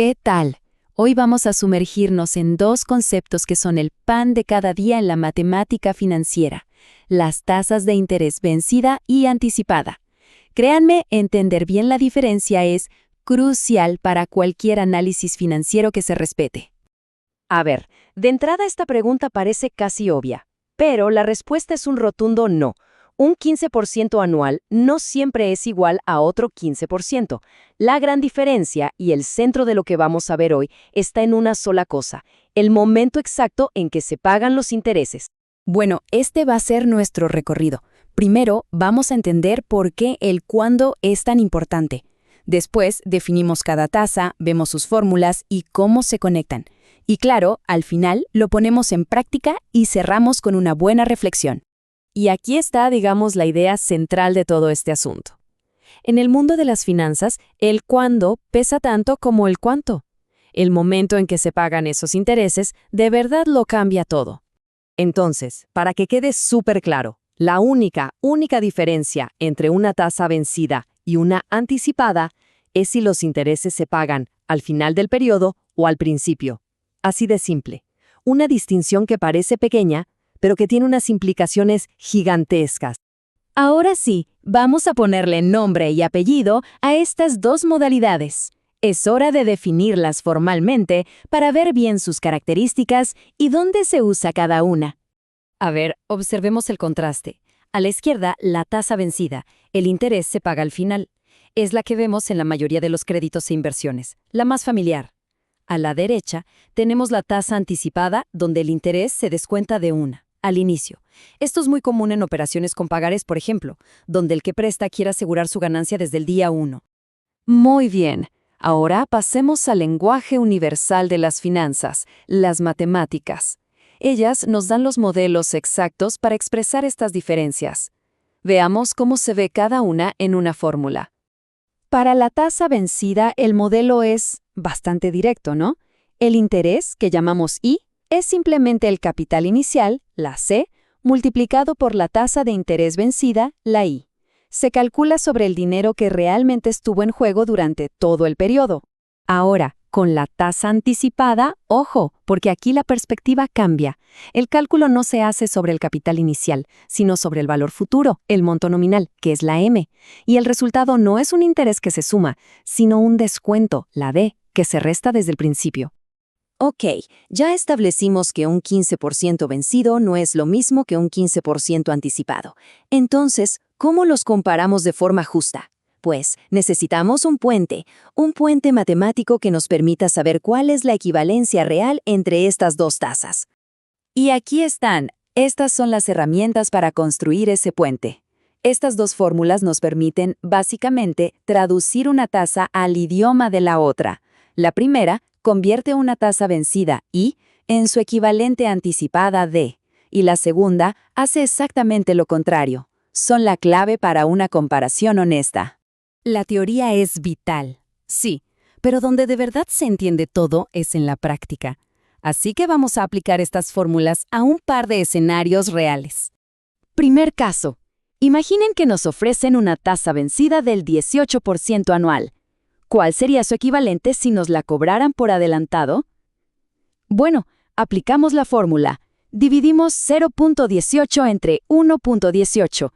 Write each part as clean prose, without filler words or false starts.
¿Qué tal? Hoy vamos a sumergirnos en dos conceptos que son el pan de cada día en la matemática financiera: las tasas de interés vencida y anticipada. Créanme, entender bien la diferencia es crucial para cualquier análisis financiero que se respete. A ver, de entrada esta pregunta parece casi obvia, pero la respuesta es un rotundo no. Un 15% anual no siempre es igual a otro 15%. La gran diferencia, y el centro de lo que vamos a ver hoy, está en una sola cosa: el momento exacto en que se pagan los intereses. Bueno, este va a ser nuestro recorrido. Primero, vamos a entender por qué el cuándo es tan importante. Después, definimos cada tasa, vemos sus fórmulas y cómo se conectan. Y claro, al final, lo ponemos en práctica y cerramos con una buena reflexión. Y aquí está, digamos, la idea central de todo este asunto. En el mundo de las finanzas, el cuándo pesa tanto como el cuánto. El momento en que se pagan esos intereses de verdad lo cambia todo. Entonces, para que quede súper claro, la única diferencia entre una tasa vencida y una anticipada es si los intereses se pagan al final del periodo o al principio. Así de simple. Una distinción que parece pequeña, pero que tiene unas implicaciones gigantescas. Ahora sí, vamos a ponerle nombre y apellido a estas dos modalidades. Es hora de definirlas formalmente para ver bien sus características y dónde se usa cada una. A ver, observemos el contraste. A la izquierda, la tasa vencida. El interés se paga al final. Es la que vemos en la mayoría de los créditos e inversiones, la más familiar. A la derecha, tenemos la tasa anticipada, donde el interés se descuenta de una, al inicio. Esto es muy común en operaciones con pagares, por ejemplo, donde el que presta quiere asegurar su ganancia desde el día 1. Muy bien. Ahora pasemos al lenguaje universal de las finanzas, las matemáticas. Ellas nos dan los modelos exactos para expresar estas diferencias. Veamos cómo se ve cada una en una fórmula. Para la tasa vencida, el modelo es bastante directo, ¿no? El interés, que llamamos I, es simplemente el capital inicial, la C, multiplicado por la tasa de interés vencida, la I. Se calcula sobre el dinero que realmente estuvo en juego durante todo el periodo. Ahora, con la tasa anticipada, ojo, porque aquí la perspectiva cambia. El cálculo no se hace sobre el capital inicial, sino sobre el valor futuro, el monto nominal, que es la M. Y el resultado no es un interés que se suma, sino un descuento, la D, que se resta desde el principio. Ok, ya establecimos que un 15% vencido no es lo mismo que un 15% anticipado. Entonces, ¿cómo los comparamos de forma justa? Pues necesitamos un puente matemático que nos permita saber cuál es la equivalencia real entre estas dos tasas. Y aquí están, estas son las herramientas para construir ese puente. Estas dos fórmulas nos permiten, básicamente, traducir una tasa al idioma de la otra. La primera convierte una tasa vencida, I, en su equivalente anticipada, D, y la segunda hace exactamente lo contrario. Son la clave para una comparación honesta. La teoría es vital, sí, pero donde de verdad se entiende todo es en la práctica. Así que vamos a aplicar estas fórmulas a un par de escenarios reales. Primer caso. Imaginen que nos ofrecen una tasa vencida del 18% anual. ¿Cuál sería su equivalente si nos la cobraran por adelantado? Bueno, aplicamos la fórmula. Dividimos 0.18 entre 1.18.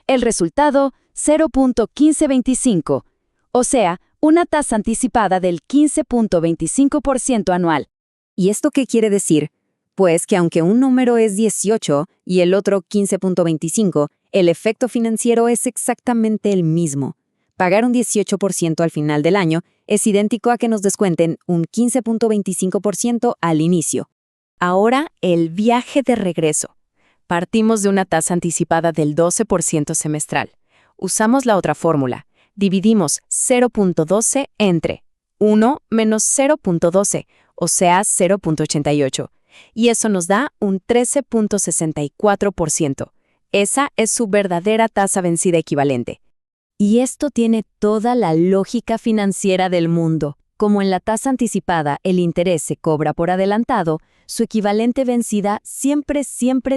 El resultado, 0.1525, o sea, una tasa anticipada del 15.25% anual. ¿Y esto qué quiere decir? Pues que aunque un número es 18 y el otro 15.25, el efecto financiero es exactamente el mismo. Pagar un 18% al final del año es idéntico a que nos descuenten un 15.25% al inicio. Ahora, el viaje de regreso. Partimos de una tasa anticipada del 12% semestral. Usamos la otra fórmula. Dividimos 0.12 entre 1 menos 0.12, o sea, 0.88. Y eso nos da un 13.64%. Esa es su verdadera tasa vencida equivalente. Y esto tiene toda la lógica financiera del mundo. Como en la tasa anticipada el interés se cobra por adelantado, su equivalente vencida siempre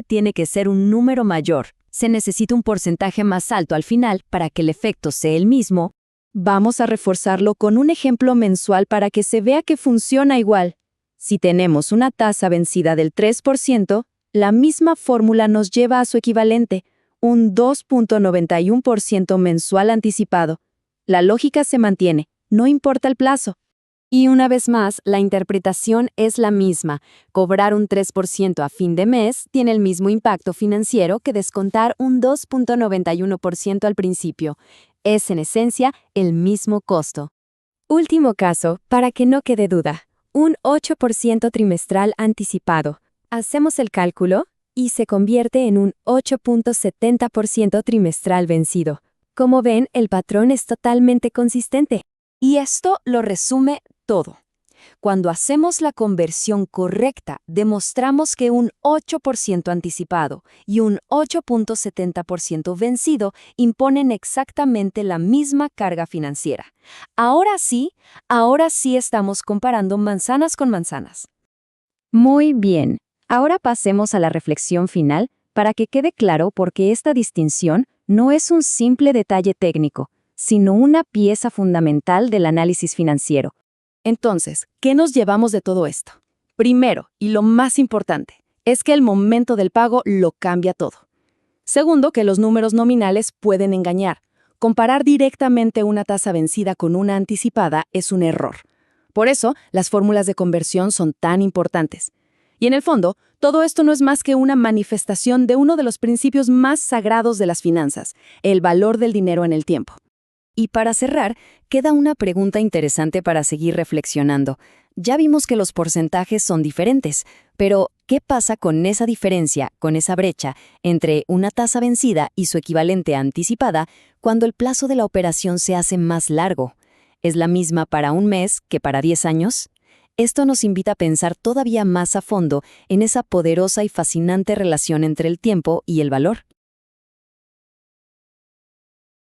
tiene que ser un número mayor. Se necesita un porcentaje más alto al final para que el efecto sea el mismo, Vamos a reforzarlo con un ejemplo mensual para que se vea que funciona igual. Si tenemos una tasa vencida del 3%, la misma fórmula nos lleva a su equivalente, un 2.91% mensual anticipado. La lógica se mantiene, no importa el plazo. Y una vez más, la interpretación es la misma. Cobrar un 3% a fin de mes tiene el mismo impacto financiero que descontar un 2.91% al principio. Es, en esencia, el mismo costo. Último caso, para que no quede duda. Un 8% trimestral anticipado. Hacemos el cálculo y se convierte en un 8.70% trimestral vencido. Como ven, el patrón es totalmente consistente. Y esto lo resume todo. Cuando hacemos la conversión correcta, demostramos que un 8% anticipado y un 8.70% vencido imponen exactamente la misma carga financiera. Ahora sí estamos comparando manzanas con manzanas. Muy bien. Ahora pasemos a la reflexión final para que quede claro por qué esta distinción no es un simple detalle técnico, sino una pieza fundamental del análisis financiero. Entonces, ¿qué nos llevamos de todo esto? Primero, y lo más importante, es que el momento del pago lo cambia todo. Segundo, que los números nominales pueden engañar. Comparar directamente una tasa vencida con una anticipada es un error. Por eso, las fórmulas de conversión son tan importantes. Y en el fondo, todo esto no es más que una manifestación de uno de los principios más sagrados de las finanzas, el valor del dinero en el tiempo. Y para cerrar, queda una pregunta interesante para seguir reflexionando. Ya vimos que los porcentajes son diferentes, pero ¿qué pasa con esa diferencia, con esa brecha, entre una tasa vencida y su equivalente anticipada cuando el plazo de la operación se hace más largo? ¿Es la misma para un mes que para 10 años? Esto nos invita a pensar todavía más a fondo en esa poderosa y fascinante relación entre el tiempo y el valor.